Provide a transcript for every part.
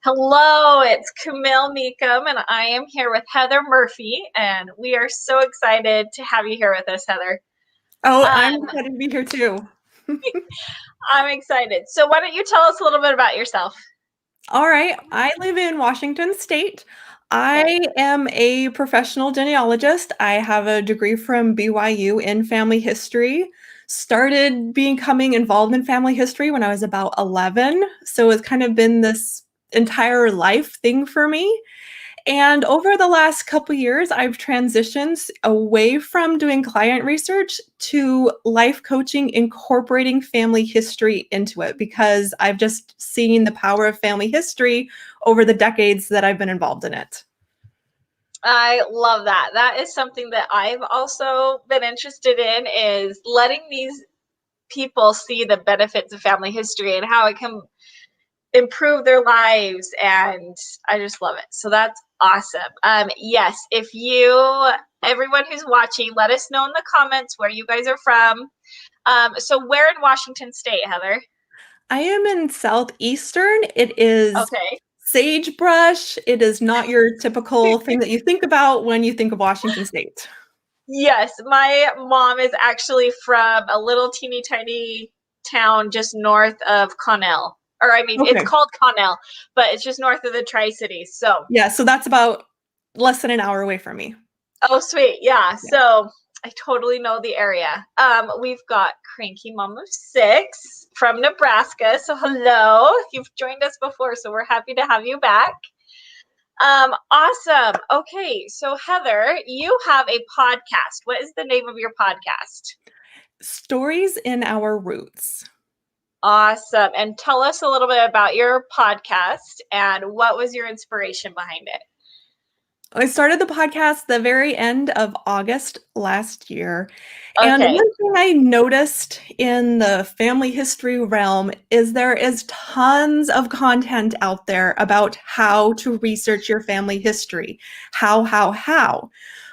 Hello, it's Camille Meekum, and I am here with Heather Murphy, and we are so excited to have you here with us, Heather. Oh, I'm Um, excited to be here too. I'm excited. So, why don't you tell us a little bit about yourself? All right, I live in Washington State. Okay. I am a professional genealogist. I have a degree from BYU in family history. Started becoming involved in family history when I was about 11. So it's kind of been this entire life thing for me. And over the last couple years, I've transitioned away from doing client research to life coaching, incorporating family history into it because I've just seen the power of family history over the decades that I've been involved in it. I love that. That is something that I've also been interested in is letting these people see the benefits of family history and how it can improve their lives, and I just love it. So that's awesome. Yes, if you everyone who's watching, let us know in the comments where you guys are from. So where in Washington State, Heather? I am in Southeastern. It is Okay. sagebrush. It is not your typical thing that you think about when you think of Washington State. Yes, my mom is actually from a little teeny tiny town just north of Connell. Or I mean, it's Okay. called Connell, but it's just north of the Tri-Cities. So Yeah, so that's about less than an hour away from me. oh, sweet. Yeah. Yeah. So I totally know the area. We've got Cranky Mom of Six from Nebraska. So hello. You've joined us before, so we're happy to have you back. Awesome. Okay. So Heather, you have a podcast. What is the name of your podcast? Stories in Our Roots. Awesome. And tell us a little bit about your podcast and what was your inspiration behind it? I started the podcast the very end of August last year. And Okay. one thing I noticed in the family history realm is there is tons of content out there about how to research your family history. How.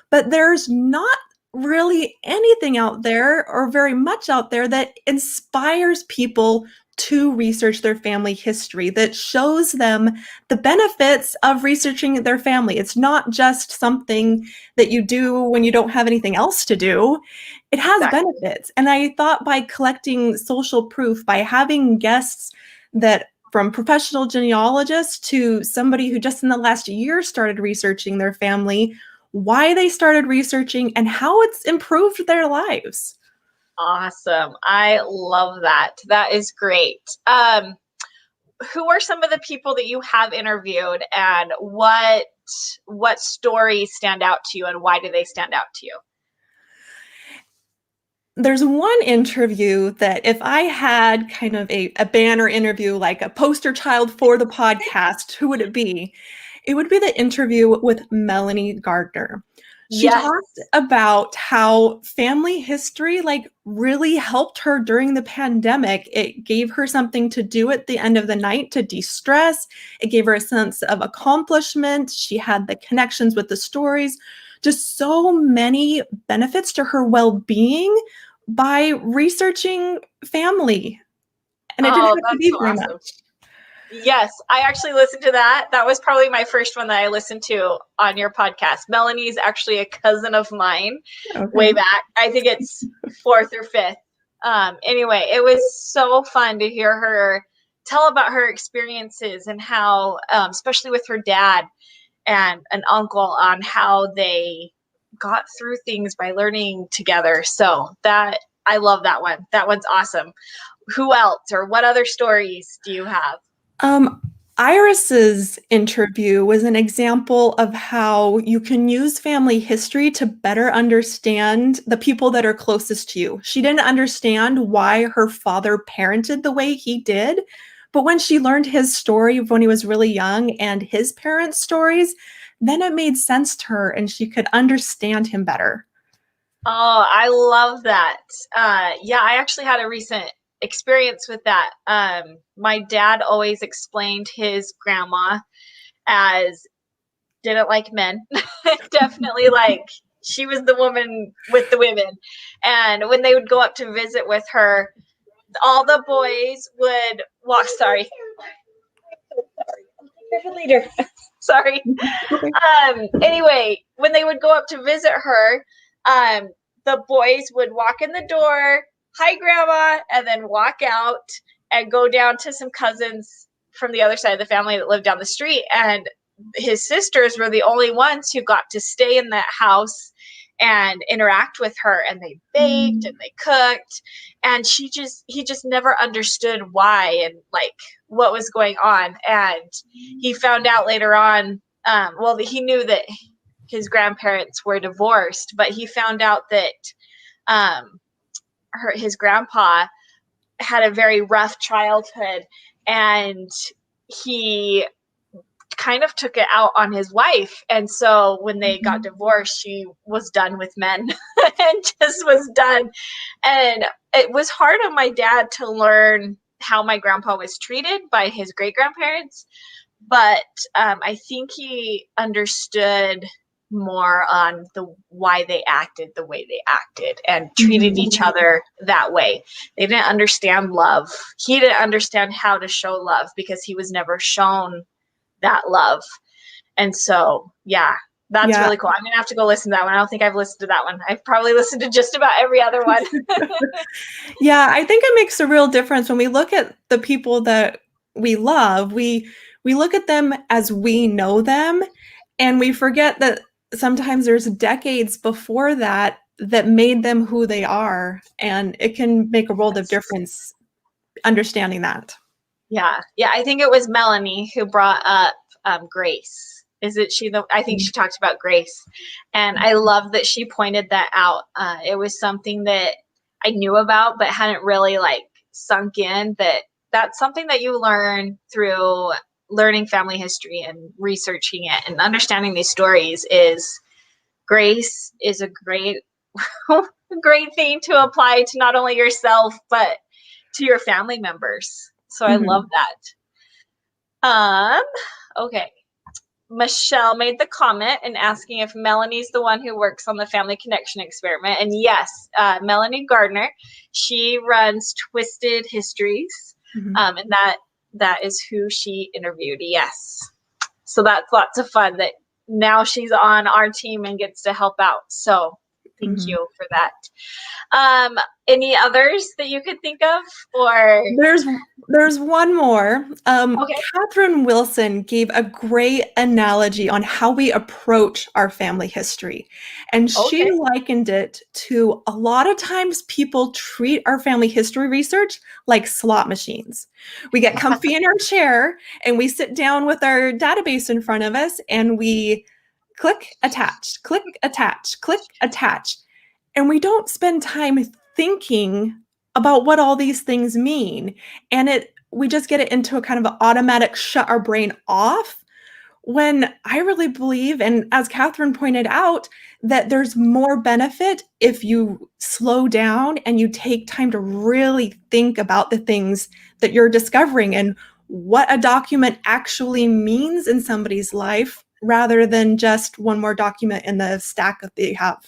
But there's not really anything out there or very much out there that inspires people to research their family history, that shows them the benefits of researching their family. It's not just something that you do when you don't have anything else to do. It has Exactly. benefits. And I thought by collecting social proof, by having guests that from professional genealogists to somebody who just in the last year started researching their family, why they started researching, and how it's improved their lives. Awesome. I love that. That is great. Who are some of the people that you have interviewed, and what stories stand out to you, and why do they stand out to you? There's one interview that if I had kind of a banner interview, like a poster child for the podcast, who would it be? It would be the interview with Melanie Gardner. She Yes. talked about how family history like really helped her during the pandemic. It gave her something to do at the end of the night to de-stress. It gave her a sense of accomplishment. She had the connections with the stories, just so many benefits to her well-being by researching family. And it didn't Oh, have to that's be so very awesome. much. Yes, I actually listened to that. That was probably my first one that I listened to on your podcast. Melanie's actually a cousin of mine way Okay. back. I think it's fourth or fifth. Anyway, it was so fun to hear her tell about her experiences and how, especially with her dad and an uncle, on how they got through things by learning together. So that I love that one. That one's awesome. Who else or what other stories do you have? Um, Iris's interview was an example of how you can use family history to better understand the people that are closest to you. She didn't understand why her father parented the way he did, but when she learned his story of when he was really young and his parents' stories, then it made sense to her and she could understand him better. Oh, I love that. Yeah, I actually had a recent experience with that. My dad always explained his grandma as didn't like men. Definitely like she was the woman with the women. And when they would go up to visit with her, all the boys would walk, sorry. Griffin leader. Sorry. Okay. Anyway, when they would go up to visit her, the boys would walk in the door, hi grandma, and then walk out and go down to some cousins from the other side of the family that lived down the street. And his sisters were the only ones who got to stay in that house and interact with her, and they baked and they cooked, and he just never understood why and like what was going on. And he found out later on, well, he knew that his grandparents were divorced, but he found out that his grandpa had a very rough childhood, and he kind of took it out on his wife. And so when they got divorced, she was done with men and just was done. And it was hard on my dad to learn how my grandpa was treated by his great grandparents. But I think he understood more on the why they acted the way they acted and treated each other that way. They didn't understand love. He didn't understand how to show love because he was never shown that love. And so, yeah, that's Yeah. really cool. I'm going to have to go listen to that one. I don't think I've listened to that one. I've probably listened to just about every other one. Yeah, I think it makes a real difference when we look at the people that we love. We look at them as we know them, and we forget that sometimes there's decades before that that made them who they are, and it can make a world of difference understanding that. Yeah. Yeah. I think it was Melanie who brought up Grace. Is it she? I think she talked about Grace. And I love that she pointed that out. It was something that I knew about, but hadn't really like sunk in that that's something that you learn through learning family history and researching it and understanding these stories. Is grace is a great, great thing to apply to not only yourself, but to your family members. So I love Mhm. that. Okay. Michelle made the comment and asking if Melanie's the one who works on the Family Connection experiment. And yes, Melanie Gardner, she runs Twisted Histories. Mhm. And that is who she interviewed. Yes. So that's lots of fun that now she's on our team and gets to help out. So thank Mhm. you for that. Any others that you could think of, or There's one more. okay, Catherine Wilson gave a great analogy on how we approach our family history. And she okay, likened it to a lot of times people treat our family history research like slot machines. We get comfy in our chair and we sit down with our database in front of us and we click, attach, click, attach, click, attach. And we don't spend time thinking about what all these things mean. And we just get it into a kind of an automatic shut our brain off, when I really believe, and as Catherine pointed out, that there's more benefit if you slow down and you take time to really think about the things that you're discovering and what a document actually means in somebody's life rather than just one more document in the stack that they have.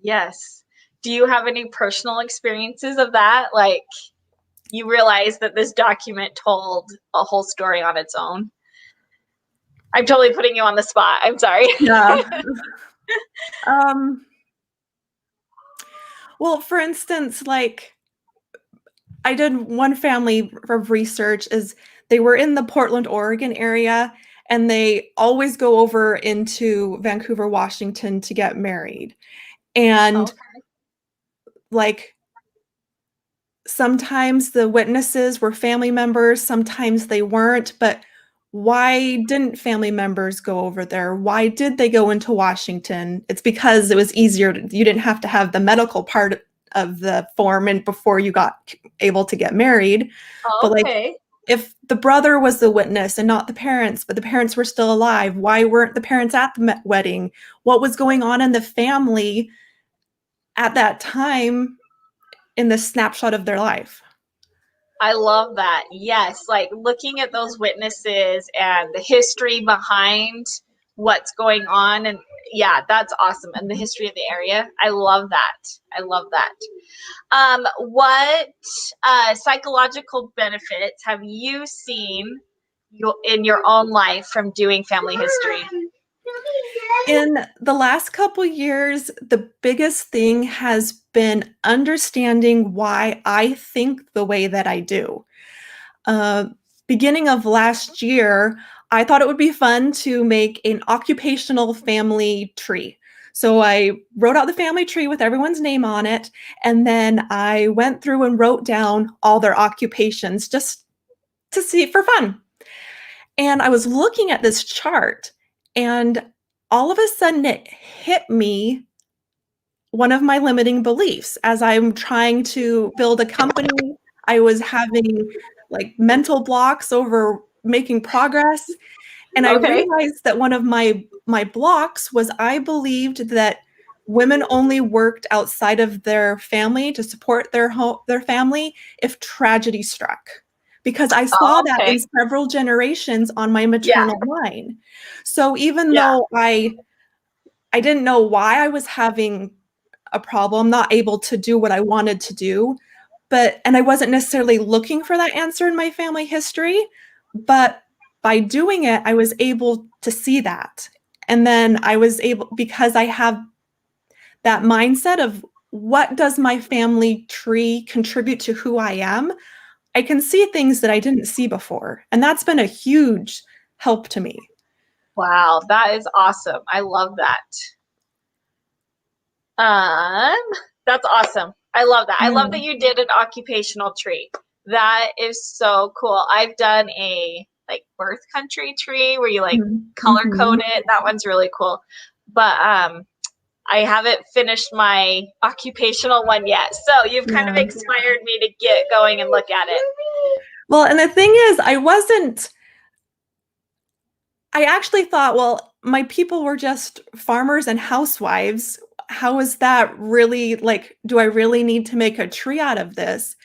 yes. Do you have any personal experiences of that? Like you realize that this document told a whole story on its own? I'm totally putting you on the spot. I'm sorry. Yeah. Um, well, for instance, like I did one family of research is they were in the Portland, Oregon area, and they always go over into Vancouver, Washington to get married. And Okay. like sometimes the witnesses were family members, sometimes they weren't, but why didn't family members go over there? Why did they go into Washington? It's because it was easier. You didn't have to have the medical part of the form and before you got able to get married. But like Okay. if the brother was the witness and not the parents, but the parents were still alive, why weren't the parents at the wedding? What was going on in the family at that time in the snapshot of their life? I love that. Yes, like looking at those witnesses and the history behind what's going on. And yeah, that's awesome. And the history of the area. I love that. I love that. What psychological benefits have you seen in your own life from doing family history? In the last couple years, the biggest thing has been understanding why I think the way that I do. Uh, Beginning of last year, I thought it would be fun to make an occupational family tree. So I wrote out the family tree with everyone's name on it, and then I went through and wrote down all their occupations just to see for fun. And I was looking at this chart, and all of a sudden it hit me one of my limiting beliefs as I'm trying to build a company. I was having like mental blocks over making progress. And I Okay. realized that one of my blocks was I believed that women only worked outside of their family to support their family if tragedy struck. Because I saw Oh, that in okay. several generations on my Yeah. maternal line. So even Yeah. though I didn't know why I was having a problem, not able to do what I wanted to do, and I wasn't necessarily looking for that answer in my family history, but by doing it, I was able to see that. And then I was able, because I have that mindset of what does my family tree contribute to who I am, I can see things that I didn't see before. And that's been a huge help to me. Wow, that is awesome. I love that. Um, that's awesome. I love that. I love that Yeah. you did an occupational tree. That is so cool. I've done a like birth country tree where you like color code Mm-hmm. it. That one's really cool. But I haven't finished my occupational one yet. So you've kind of Yeah. inspired me to get going and look at it. Well, and the thing is, I actually thought, well, my people were just farmers and housewives. How is that really like, do I really need to make a tree out of this?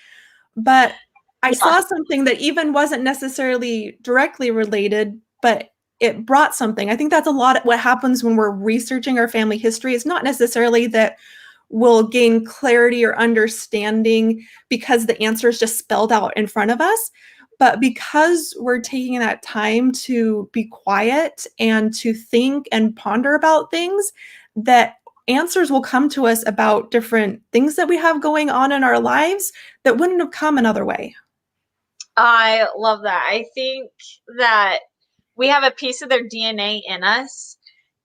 But I Yeah. saw something that even wasn't necessarily directly related, but it brought something. I think that's a lot of what happens when we're researching our family history. It's not necessarily that we'll gain clarity or understanding because the answer is just spelled out in front of us. But because we're taking that time to be quiet and to think and ponder about things, that answers will come to us about different things that we have going on in our lives that wouldn't have come another way. I love that. I think that we have a piece of their DNA in us.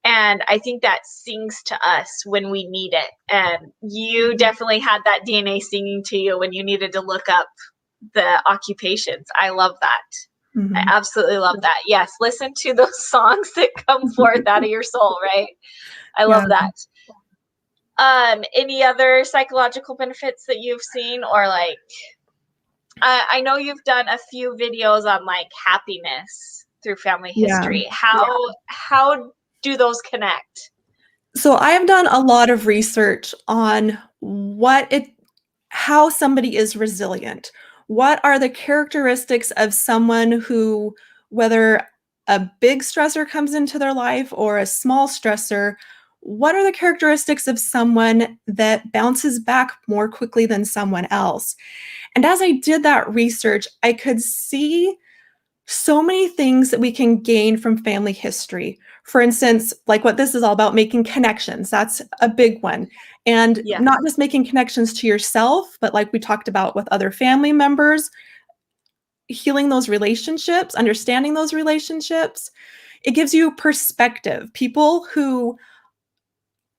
And I think that sings to us when we need it. And you definitely had that DNA singing to you when you needed to look up the occupations. I love that. I Mhm. absolutely love that. Yes, listen to those songs that come forth out of your soul, right? I Yeah. love that. Any other psychological benefits that you've seen, or like I know you've done a few videos on like happiness through family Yeah. history. How do those connect? So I have done a lot of research on how somebody is resilient. What are the characteristics of someone who, whether a big stressor comes into their life or a small stressor, what are the characteristics of someone that bounces back more quickly than someone else? And as I did that research, I could see so many things that we can gain from family history. For instance, like what this is all about, making connections. That's a big one. And not Yes. just making connections to yourself, but like we talked about with other family members, healing those relationships, understanding those relationships. It gives you perspective. People who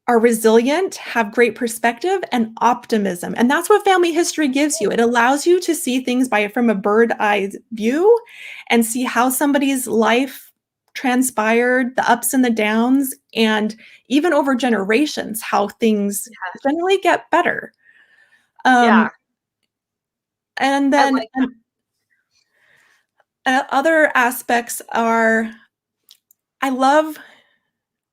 are resilient, have great perspective and optimism. And that's what family history gives you. It allows you to see things from a bird-eye view and see how somebody's life transpired, the ups and the downs, and even over generations, how things generally get better. Yeah. Um, and I then like that. other aspects are I love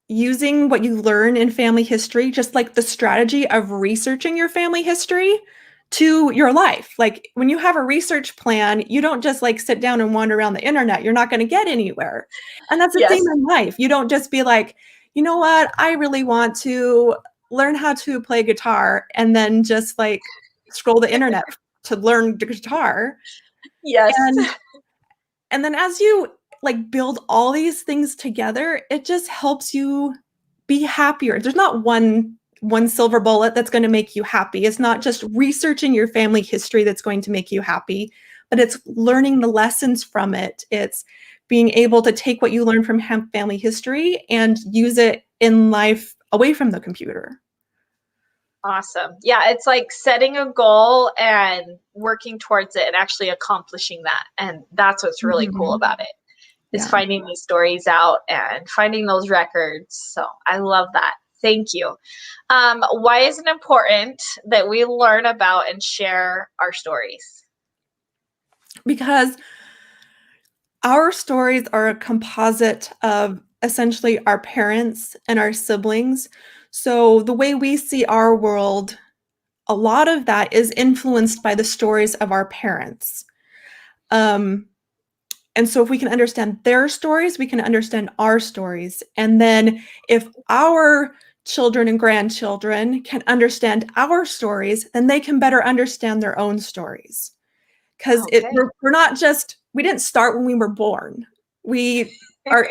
using what you learn in family history, just like the strategy of researching your family history to your life. Like when you have a research plan, you don't just like sit down and wander around the internet. You're not going to get anywhere. And that's the same Yes. in life. You don't just be like, you know what, I really want to learn how to play guitar and then just like scroll the internet to learn the guitar. Yes. And and then as you like build all these things together, it just helps you be happier. There's not one silver bullet that's going to make you happy. It's not just researching your family history that's going to make you happy, but it's learning the lessons from it. It's being able to take what you learn from family history and use it in life away from the computer. Awesome. Yeah, it's like setting a goal and working towards it and actually accomplishing that. And that's what's really cool Mhm. about it, is Yeah. finding these stories out and finding those records. So I love that. Thank you. Why is it important that we learn about and share our stories? Because our stories are a composite of essentially our parents and our siblings. So the way we see our world, a lot of that is influenced by the stories of our parents. Um, and so if we can understand their stories, we can understand our stories. And then if our children and grandchildren can understand our stories, then they can better understand their own stories. Because Okay. we're not just, we didn't start when we were born. We are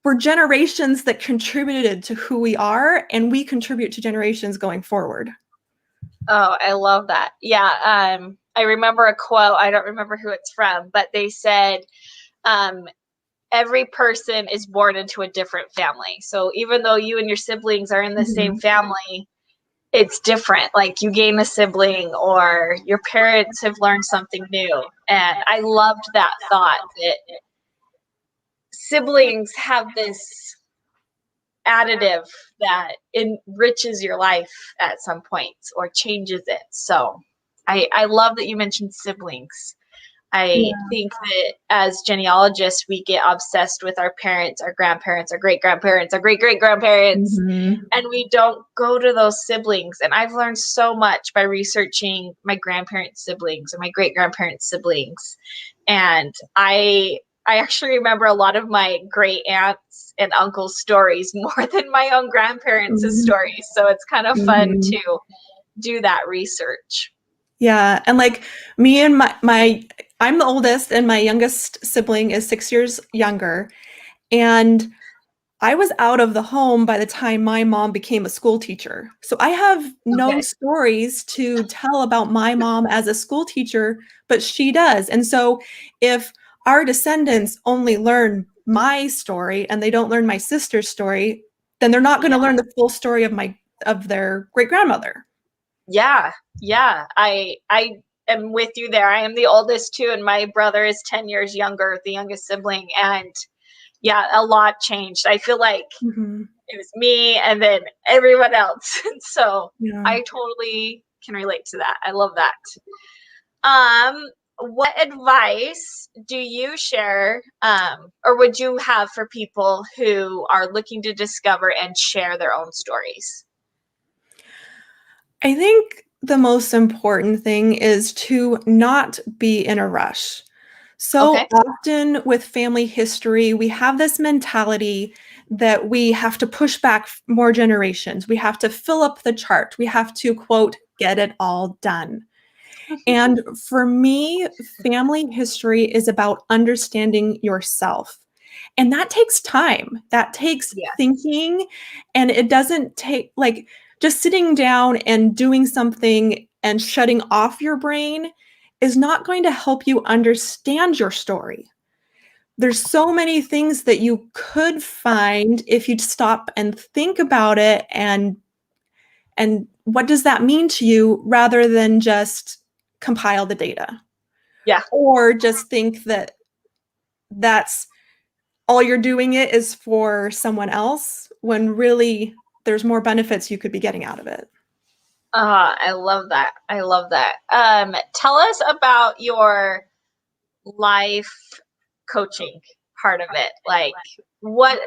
we're generations that contributed to who we are, and we contribute to generations going forward. Oh, I love that. Yeah. I remember a quote. I don't remember who it's from, but they said, um, every person is born into a different family. So even though you and your siblings are in the same Mhm. family, it's different. Like you gain a sibling or your parents have learned something new. And I loved that thought that siblings have this additive that enriches your life at some point or changes it. So I love that you mentioned siblings. I Yeah. think that as genealogists, we get obsessed with our parents, our grandparents, our great grandparents, our great great grandparents, Mhm. and we don't go to those siblings. And I've learned so much by researching my grandparents' siblings or my great grandparents' siblings. And I actually remember a lot of my great aunts and uncles' stories more than my own grandparents' Mhm. stories. So it's kind of fun Mhm. to do that research. Yeah, and like me and my I'm the oldest and my youngest sibling is 6 years younger, and I was out of the home by the time my mom became a school teacher. So I have no Okay. stories to tell about my mom as a school teacher, but she does. And so if our descendants only learn my story and they don't learn my sister's story, then they're not going to Yeah. learn the full story of their great grandmother. Yeah, yeah. I am with you there. I am the oldest too, and my brother is 10 years younger, the youngest sibling. And yeah, a lot changed. I feel like Mhm. it was me and then everyone else. And so Yeah. I totally can relate to that. I love that. What advice do you share, or would you have for people who are looking to discover and share their own stories? I think the most important thing is to not be in a rush. So Okay. often with family history, we have this mentality that we have to push back more generations. We have to fill up the chart. We have to, quote, get it all done. And for me, family history is about understanding yourself. And that takes time. That takes Yes. thinking. And it doesn't take, like, just sitting down and doing something and shutting off your brain is not going to help you understand your story. There's so many things that you could find if you'd stop and think about it and what does that mean to you rather than just compile the data Yeah. or just think that that's all you're doing it is for someone else when really there's more benefits you could be getting out of it. I love that. I love that. Tell us about your life coaching part of it. Like what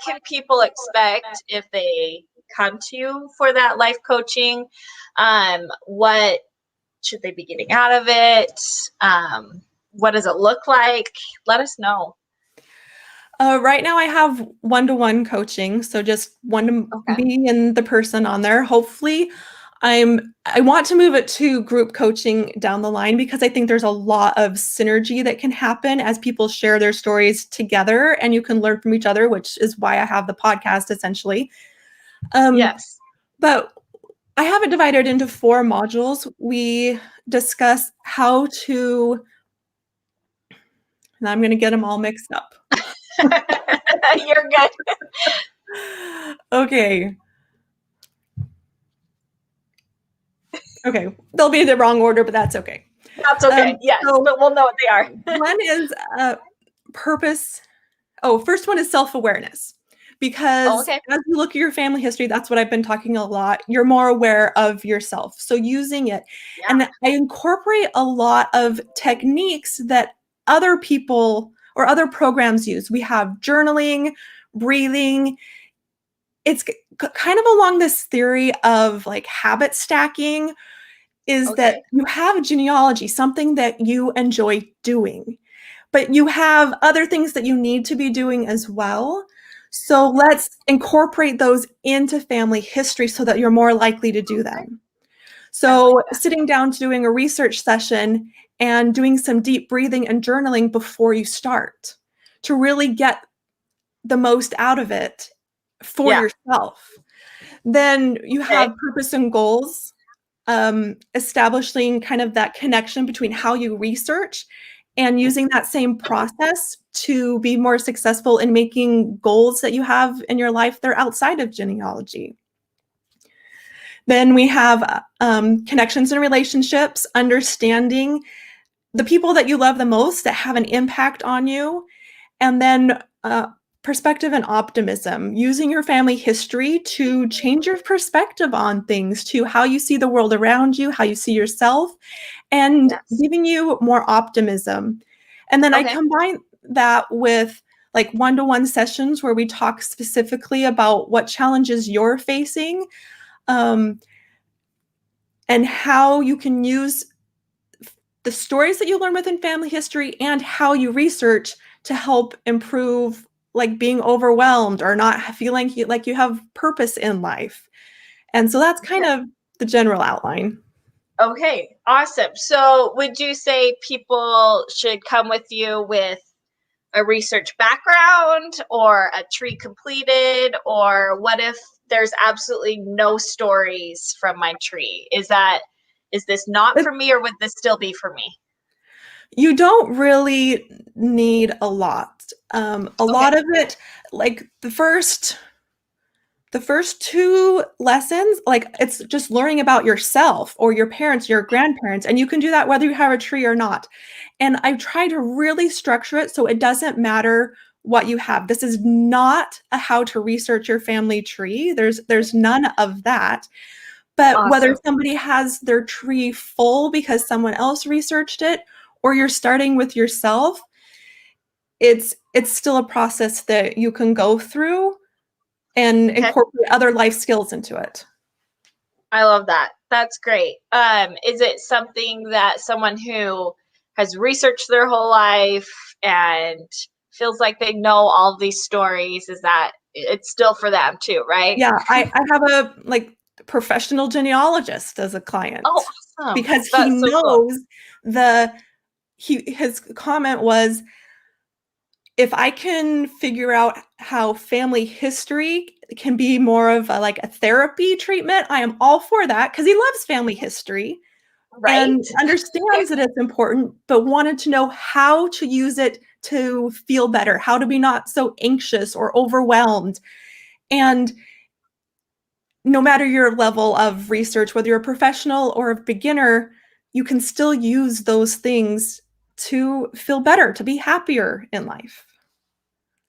can people expect if they come to you for that life coaching? What should they be getting out of it? What does it look like? Let us know. Right now, I have one-to-one coaching, so just one to Okay. me and the person on there. Hopefully, I want to move it to group coaching down the line because I think there's a lot of synergy that can happen as people share their stories together and you can learn from each other, which is why I have the podcast essentially. Yes. But I have it divided into 4 modules. We discuss how to, and I'm going to get them all mixed up. You're good. Okay. Okay. They'll be in the wrong order, but that's okay. That's okay. Yes, So but we'll know what they are. one is purpose. Oh, first one is self-awareness. Because Okay. as you look at your family history, that's what I've been talking a lot. You're more aware of yourself. So using it. Yeah. And I incorporate a lot of techniques that other people or other programs use. We have journaling, breathing. It's kind of along this theory of like habit stacking, is that Okay. you have genealogy, something that you enjoy doing, but you have other things that you need to be doing as well. So let's incorporate those into family history so that you're more likely to do them. I like So that. sitting down to doing a research session and doing some deep breathing and journaling before you start to really get the most out of it for Yeah. yourself. Then you Okay. have purpose and goals, establishing kind of that connection between how you research and using that same process to be more successful in making goals that you have in your life that are outside of genealogy. Then we have connections and relationships, understanding the people that you love the most that have an impact on you, and then perspective and optimism, using your family history to change your perspective on things, to how you see the world around you, how you see yourself, and Yes. giving you more optimism. And then I Okay. combine that with like one-to-one sessions where we talk specifically about what challenges you're facing, um, and how you can use the stories that you learn within family history and how you research to help improve like being overwhelmed or not feeling like you have purpose in life. And so that's kind of the general outline. Okay. Awesome. So, would you say people should come with you with a research background or a tree completed, or what if there's absolutely no stories from my tree? Is this not for me, or would this still be for me? You don't really need a lot. A Okay. lot of it, like the first 2 lessons, like it's just learning about yourself or your parents, your grandparents, and you can do that whether you have a tree or not. And I try to really structure it so it doesn't matter what you have. This is not a how to research your family tree. There's none of that. But whether Awesome. somebody has their tree full because someone else researched it or you're starting with yourself, it's still a process that you can go through and Okay. incorporate other life skills into it. I love that. That's great. Is it something that someone who has researched their whole life and feels like they know all these stories, is that it's still for them too, right? Yeah, I have a like professional genealogist as a Oh, client awesome. because he That's so cool. knows his comment was, if I can figure out how family history can be more of a, like a therapy treatment, I am all for that because he loves family history Right? and understands that it's important, but wanted to know how to use it to feel better, how to be not so anxious or overwhelmed. And no matter your level of research, whether you're a professional or a beginner, you can still use those things to feel better, to be happier in life.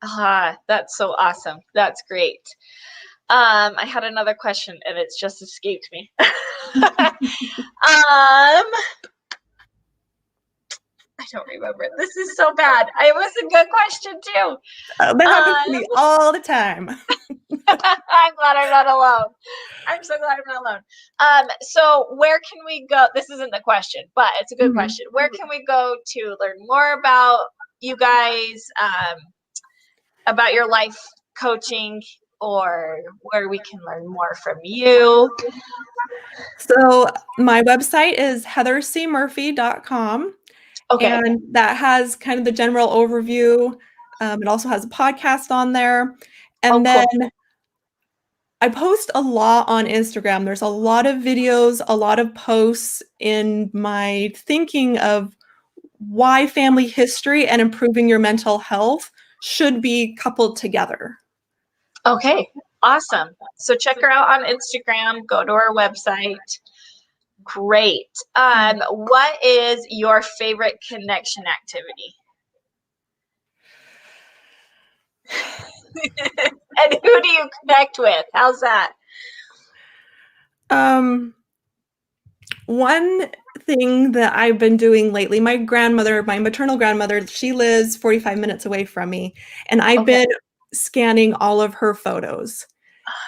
Ah, that's so awesome. That's great. I had another question and it's just escaped me. I don't remember. This is so bad. It was a good question too. That happens to Um, me all the time. I'm glad I'm not alone. I'm so glad I'm not alone. So where can we go? This isn't the question, but it's a good Mhm. question. Where can we go to learn more about you guys, about your life coaching, or where we can learn more from you? So my website is heathercmurphy.com, Okay. and that has kind of the general overview. It also has a podcast on there. Oh, And then cool. I post a lot on Instagram. There's a lot of videos, a lot of posts in my thinking of why family history and improving your mental health should be coupled together. Okay. Awesome. So check her out on Instagram, go to her website. Great. What is your favorite connection activity? And who do you connect with? How's that? Um, One thing that I've been doing lately, my grandmother, my maternal grandmother, she lives 45 minutes away from me, and I've Okay. been scanning all of her photos.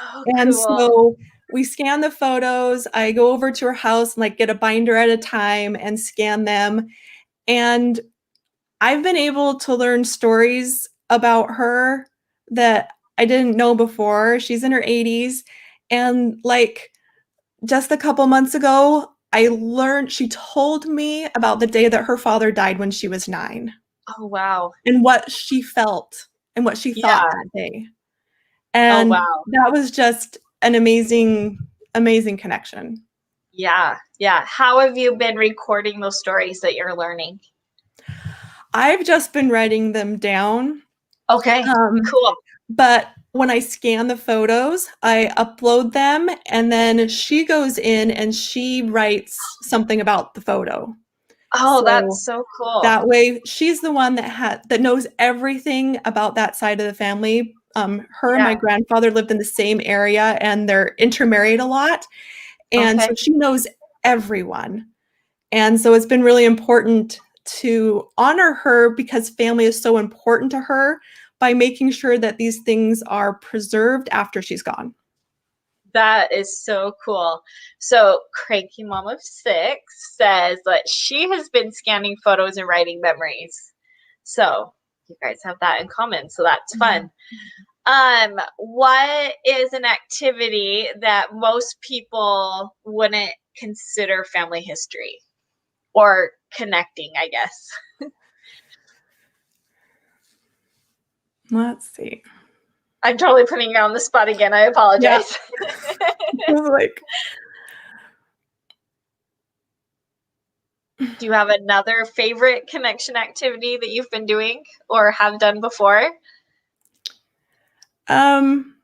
Oh, And cool. so we scan the photos. I go over to her house and like get a binder at a time and scan them. And I've been able to learn stories about her that I didn't know before. She's in her 80s. And like just a couple months ago, she told me about the day that her father died when she was 9 Oh, wow. and what she felt and what she thought Yeah. that day. Oh, And wow. that was just an amazing, amazing connection. Yeah. Yeah. How have you been recording those stories that you're learning? I've just been writing them down. Okay. Um, Cool. but when I scan the photos, I upload them and then she goes in and she writes something about the photo. Oh, So that's so cool. that way she's the one that knows everything about that side of the family. Her and my Yeah. grandfather lived in the same area and they're intermarried a lot. And so Okay. she knows everyone. And so it's been really important to honor her because family is so important to her by making sure that these things are preserved after she's gone. That is so cool. So, Cranky Mom of Six says that she has been scanning photos and writing memories. So, you guys have that in common. So, that's fun. What is an activity that most people wouldn't consider family history or connecting, I guess? Let's see. I'm totally putting you on the spot again. I Yeah. apologize. like Do you have another favorite connection activity that you've been doing or have done before? um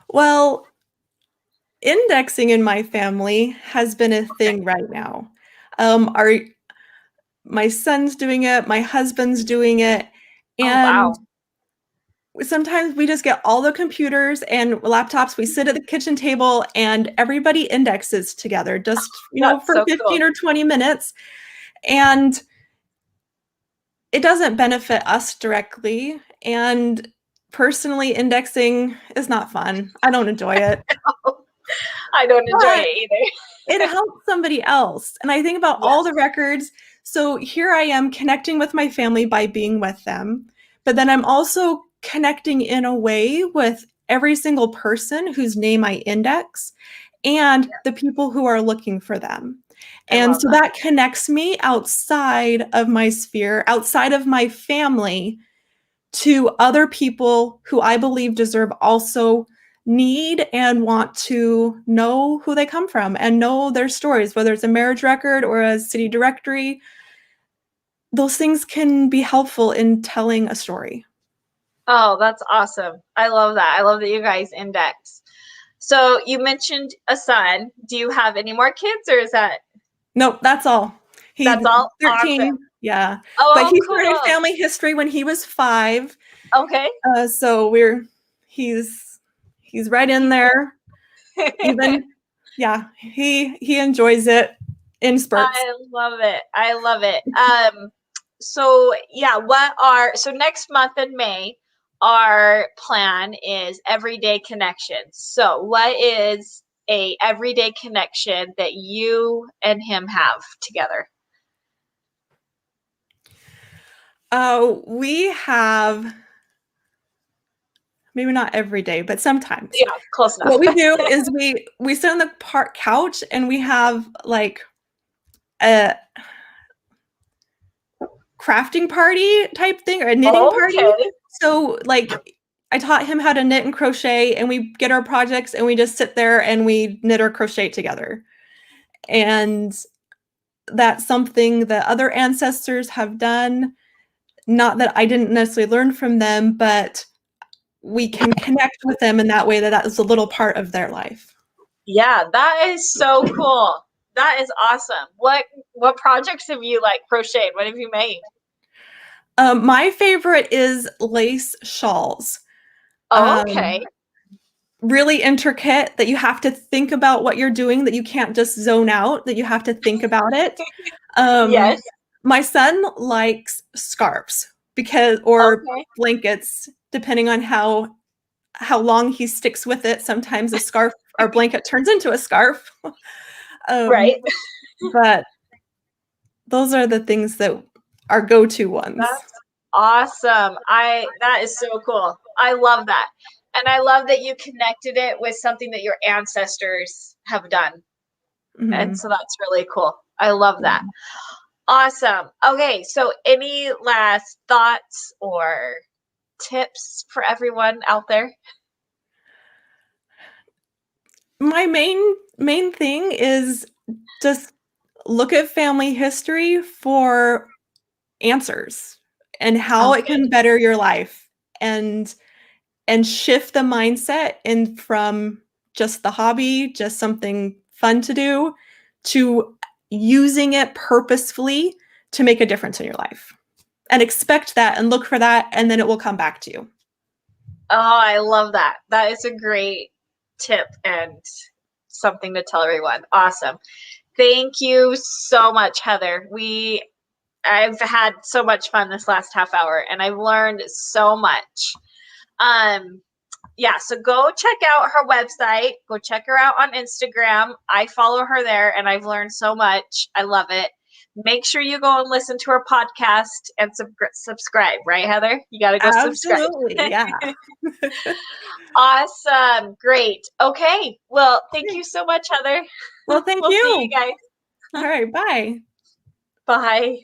well, indexing in my family has been a Okay. thing right now. Our My son's doing it, my husband's doing it, Oh, and wow. sometimes we just get all the computers and laptops, we sit at the kitchen table and everybody indexes together just, That's for so 15 cool. or 20 minutes. And it doesn't benefit us directly. And personally, indexing is not fun. I don't enjoy it. I don't enjoy But it either. it helps somebody else. And I think about all Yes. the records. So here I am connecting with my family by being with them. But then I'm also connecting in a way with every single person whose name I index and the people who are looking for them. I And love so that. that connects me outside of my sphere, outside of my family, to other people who I believe deserve also need and want to know who they come from and know their stories, whether it's a marriage record or a city directory. Those things can be helpful in telling a story. Oh, that's awesome. I love that. I love that you guys index. So you mentioned a son. Do you have any more kids or is that Nope, that's all. He's that's all? Awesome. 13. Yeah. But Oh, he started cool. family history when he was 5. Okay. So he's right in He's there. Even yeah, he enjoys it in spurts. I love it. I love it. So yeah, so next month in May, our plan is everyday connections. So what is a everyday connection that you and him have together? We have, maybe not every day, but sometimes. Yeah, close enough. What we do is we sit on the park couch and we have like a crafting party type thing or a knitting party. Okay. So like I taught him how to knit and crochet and we get our projects and we just sit there and we knit or crochet together. And that's something that other ancestors have done. Not that I didn't necessarily learn from them, but we can connect with them in that way that is a little part of their life. Yeah, that is so cool. That is awesome. What projects have you like crocheted? What have you made? My favorite is lace shawls. Oh, Um, okay. Really intricate that you have to think about what you're doing, that you can't just zone out, that you have to think about it. Yes. My son likes scarves because or Okay. blankets, depending on how long he sticks with it. Sometimes a scarf or blanket turns into a scarf. Right. But those are the things that are go-to ones. That's awesome. I that is so cool. I love that. And I love that you connected it with something that your ancestors have done. And Mhm. so that's really cool. I love that. Awesome. Okay, so any last thoughts or tips for everyone out there? My main thing is just look at family history for answers and how it Okay. can better your life and shift the mindset in from just the hobby, just something fun to do, to using it purposefully to make a difference in your life. And expect that and look for that, and then it will come back to you. Oh, I love that. That is a great tip and something to tell everyone. Awesome. Thank you so much, Heather. I've had so much fun this last half hour and I've learned so much. Um yeah, so go check out her website. Go check her out on Instagram. I follow her there and I've learned so much. I love it. Make sure you go and listen to her podcast and subscribe, right, Heather? You got to go subscribe. Absolutely, yeah. Awesome. Great. Okay. Well, thank you so much, Heather. Well, thank We'll see you you. guys. All right, bye. Bye.